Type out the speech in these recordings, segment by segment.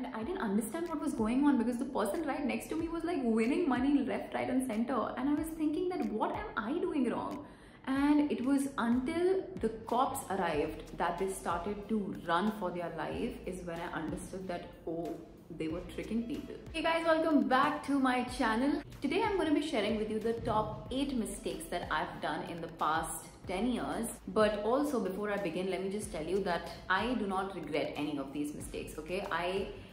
and I didn't understand what was going on because the person right next to me was like winning money left, right and center, and I was thinking that what am I doing wrong? And it was until the cops arrived that they started to run for their life is when I understood that, oh, they were tricking people. Hey guys, welcome back to my channel. Today I'm going to be sharing with you the top 8 mistakes that I've done in the past 10 years. But also before I begin, let me just tell you that I do not regret any of these mistakes, okay?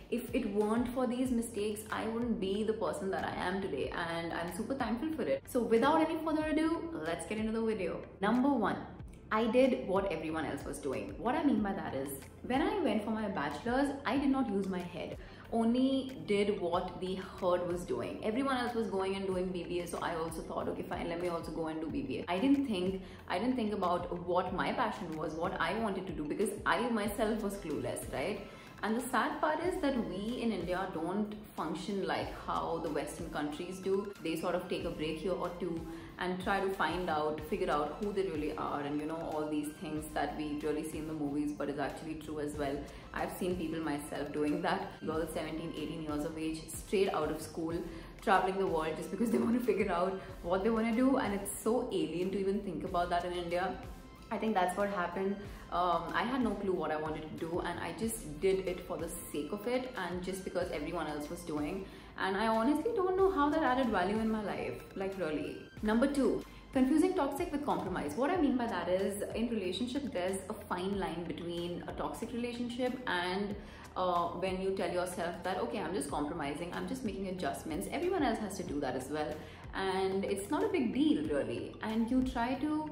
If it weren't for these mistakes, I wouldn't be the person that I am today, and I'm super thankful for it. So without any further ado, let's get into the video. Number 1. I did what everyone else was doing. What I mean by that is, when I went for my bachelor's, I did not use my head. Only did what the herd was doing. Everyone else was going and doing BBA, so I also thought, okay fine, let me also go and do BBA. I didn't think about what my passion was, what I wanted to do, because I myself was clueless, right? And the sad part is that we in India don't function like how the Western countries do. They sort of take a break here or two and try to figure out who they really are, and you know, all these things that we really see in the movies but is actually true as well. I've seen people myself doing that. Girls 17, 18 years of age, straight out of school, traveling the world just because they want to figure out what they want to do, and it's so alien to even think about that in India. I think that's what happened. I had no clue what I wanted to do, and I just did it for the sake of it and just because everyone else was doing. And I honestly don't know how that added value in my life, like really. Number 2, confusing toxic with compromise. What I mean by that is, in relationship, there's a fine line between a toxic relationship and when you tell yourself that, okay, I'm just compromising, I'm just making adjustments. Everyone else has to do that as well. And it's not a big deal really. And you try to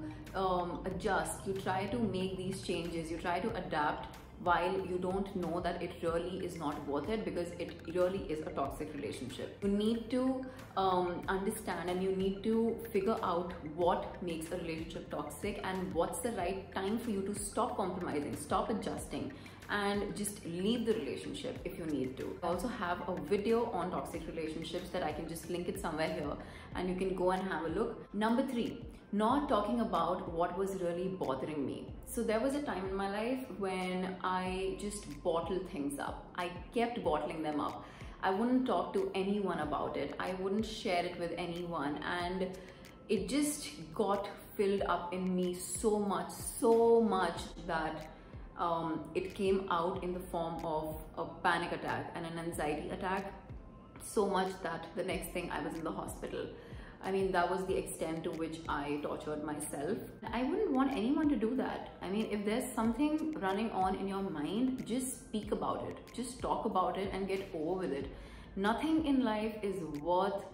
adjust, you try to make these changes, you try to adapt, while you don't know that it really is not worth it, because it really is a toxic relationship. You need to understand, and you need to figure out what makes a relationship toxic and what's the right time for you to stop compromising, stop adjusting, and just leave the relationship if you need to. I also have a video on toxic relationships that I can just link it somewhere here and you can go and have a look. Number 3, not talking about what was really bothering me. So there was a time in my life when I just bottled things up. I kept bottling them up. I wouldn't talk to anyone about it. I wouldn't share it with anyone, and it just got filled up in me so much that it came out in the form of a panic attack and an anxiety attack, so much that the next thing I was in the hospital. I mean, that was the extent to which I tortured myself. I wouldn't want anyone to do that. I mean, if there's something running on in your mind, just speak about it. Just talk about it and get over with it. Nothing in life is worth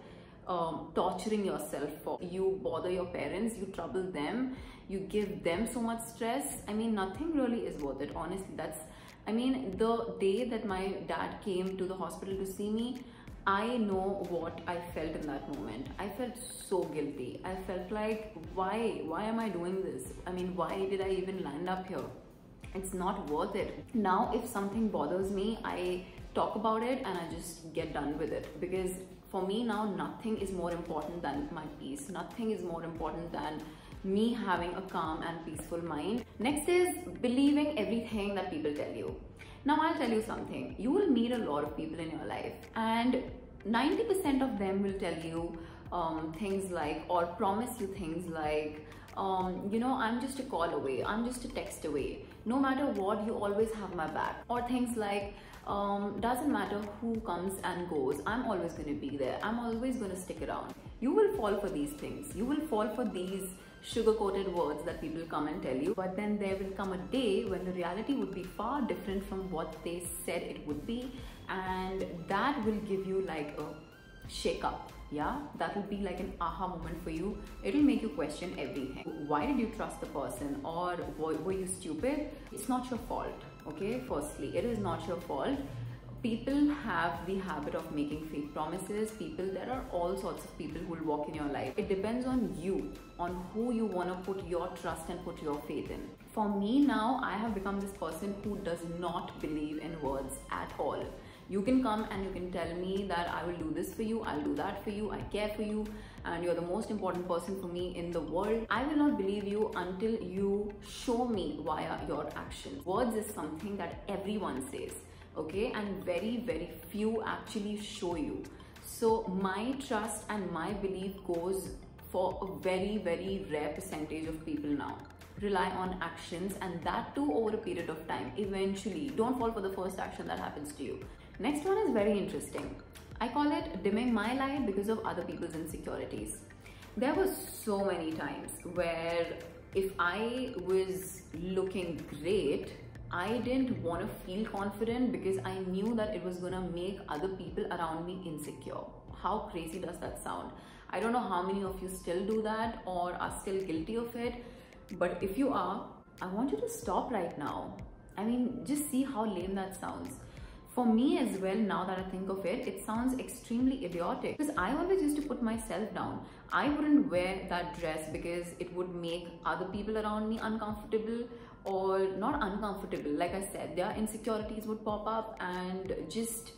torturing yourself for. You bother your parents, you trouble them, you give them so much stress. I mean, nothing really is worth it, honestly. I mean, the day that my dad came to the hospital to see me, I know what I felt in that moment. I felt so guilty. I felt like, why am I doing this? I mean, why did I even land up here? It's not worth it. Now, if something bothers me, I talk about it and I just get done with it, because for me now, nothing is more important than my peace. Nothing is more important than me having a calm and peaceful mind. Next is believing everything that people tell you. Now I'll tell you something. You will meet a lot of people in your life, and 90% of them will tell you things like, or promise you things like, you know, I'm just a call away, I'm just a text away. No matter what, you always have my back. Or things like, doesn't matter who comes and goes, I'm always going to be there, I'm always going to stick around. You will fall for these things. You will fall for these sugar-coated words that people come and tell you, but then there will come a day when the reality would be far different from what they said it would be, and that will give you like a shake-up. Yeah, that will be like an aha moment for you. It will make you question everything. Why did you trust the person, or were you stupid? It's not your fault, okay? Firstly, it is not your fault. People have the habit of making fake promises. There are all sorts of people who will walk in your life. It depends on you, on who you want to put your trust and put your faith in. For me now, I have become this person who does not believe in words at all. You can come and you can tell me that I will do this for you, I'll do that for you, I care for you, and you're the most important person for me in the world. I will not believe you until you show me via your action. Words is something that everyone says. okay, and very few actually show you. So my trust and my belief goes for a very rare percentage of people now. Rely on actions, and that too over a period of time. Eventually, don't fall for the first action that happens to you. Next one is very interesting. I call it dimming my light because of other people's insecurities. There were so many times where if I was looking great, I didn't want to feel confident because I knew that it was gonna make other people around me insecure. How crazy does that sound? I don't know how many of you still do that or are still guilty of it, but if you are, I want you to stop right now. I mean, just see how lame that sounds. For me as well, now that I think of it, it sounds extremely idiotic because I always used to put myself down. I wouldn't wear that dress because it would make other people around me uncomfortable, or not uncomfortable. Like I said, their insecurities would pop up, and just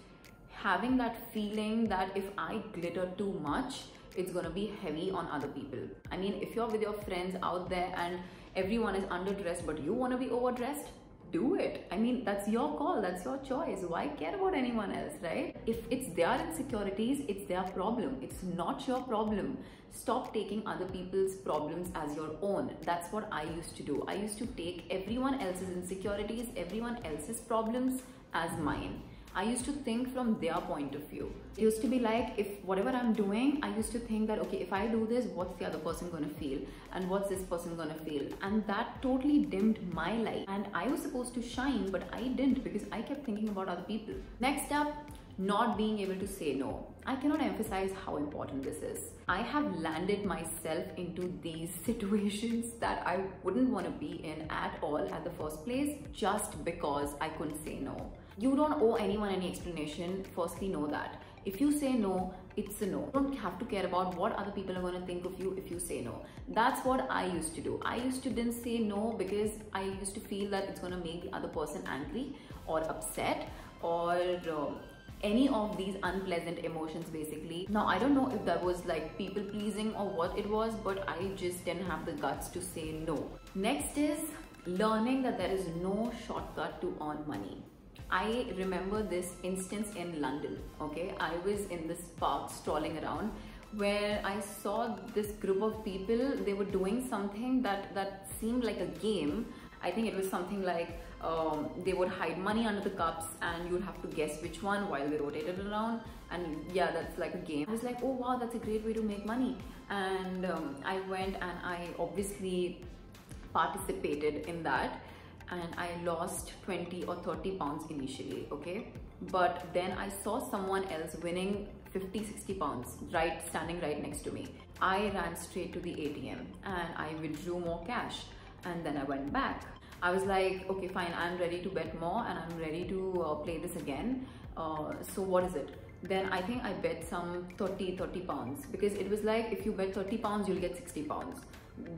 having that feeling that if I glitter too much, it's gonna be heavy on other people. I mean, if you're with your friends out there and everyone is underdressed but you wanna be overdressed, do it. I mean, that's your call, that's your choice. Why care about anyone else, right? If it's their insecurities, it's their problem. It's not your problem. Stop taking other people's problems as your own. That's what I used to do. I used to take everyone else's insecurities, everyone else's problems as mine. I used to think from their point of view. It used to be like, if whatever I'm doing, I used to think that, okay, if I do this, what's the other person gonna feel? And what's this person gonna feel? And that totally dimmed my light. And I was supposed to shine, but I didn't because I kept thinking about other people. Next up, not being able to say no. I cannot emphasize how important this is. I have landed myself into these situations that I wouldn't want to be in at all at the first place just because I couldn't say no. You don't owe anyone any explanation. Firstly, know that. If you say no, it's a no. You don't have to care about what other people are going to think of you if you say no. That's what I used to do. I used to didn't say no because I used to feel that it's going to make the other person angry or upset or any of these unpleasant emotions basically. Now, I don't know if that was like people pleasing or what it was, but I just didn't have the guts to say no. Next is learning that there is no shortcut to earn money. I remember this instance in London, okay? I was in this park strolling around where I saw this group of people. They were doing something that seemed like a game. I think it was something like they would hide money under the cups and you'd have to guess which one while they rotated around. And yeah, that's like a game. I was like, oh wow, that's a great way to make money. And I went and I obviously participated in that. And I lost 20 or 30 pounds initially, okay? But then I saw someone else winning 50, 60 pounds, standing right next to me. I ran straight to the ATM and I withdrew more cash. And then I went back. I was like, okay, fine, I'm ready to bet more and I'm ready to play this again. So what is it? Then I think I bet some 30 pounds because it was like, if you bet 30 pounds, you'll get 60 pounds,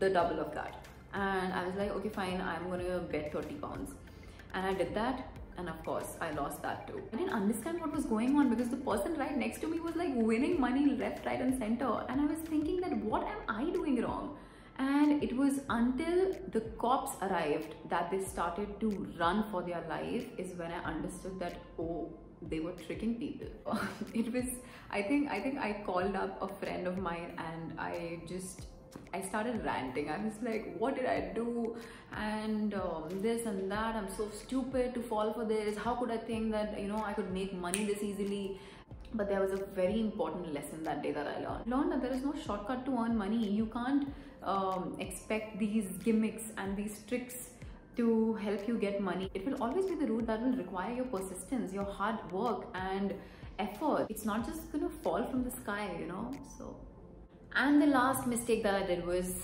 the double of that. And I was like, okay, fine, I'm gonna bet 30 pounds. And I did that. And of course, I lost that too. I didn't understand what was going on because the person right next to me was like winning money left, right, and center. And I was thinking that, what am I doing wrong? And it was until the cops arrived that they started to run for their life is when I understood that, oh, they were tricking people. It was, I think I called up a friend of mine and I started ranting. I was like, what did I do? And this and that, I'm so stupid to fall for this. How could I think that, you know, I could make money this easily? But there was a very important lesson that day that I learned that there is no shortcut to earn money. You can't expect these gimmicks and these tricks to help you get money. It will always be the route that will require your persistence, your hard work and effort. It's not just gonna fall from the sky, you know. So, and the last mistake that I did was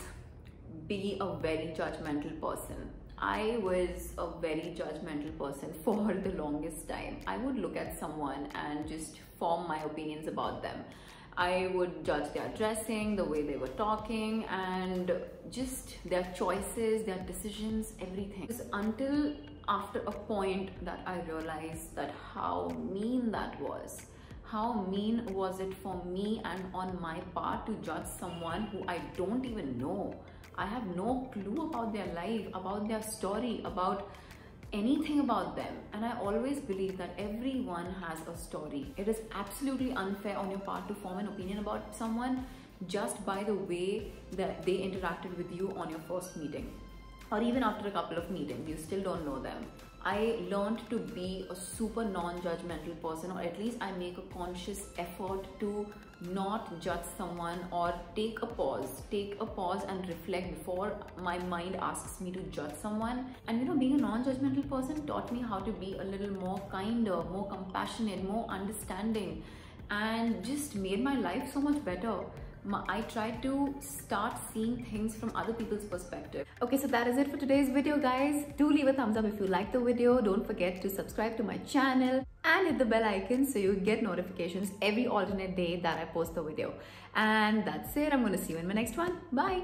be a very judgmental person. I was a very judgmental person for the longest time. I would look at someone and just form my opinions about them. I would judge their dressing, the way they were talking, and just their choices, their decisions, everything. It was until after a point that I realized that how mean that was. How mean was it for me and on my part to judge someone who I don't even know. I have no clue about their life, about their story, about anything about them. And I always believe that everyone has a story. It is absolutely unfair on your part to form an opinion about someone just by the way that they interacted with you on your first meeting, or even after a couple of meetings, you still don't know them. I learned to be a super non-judgmental person, or at least I make a conscious effort to not judge someone, or take a pause and reflect before my mind asks me to judge someone. And you know, being a non-judgmental person taught me how to be a little more kinder, more compassionate, more understanding, and just made my life so much better. I try to start seeing things from other people's perspective. Okay, so that is it for today's video, guys. Do leave a thumbs up if you liked the video. Don't forget to subscribe to my channel and hit the bell icon so you get notifications every alternate day that I post the video. And that's it. I'm going to see you in my next one. Bye.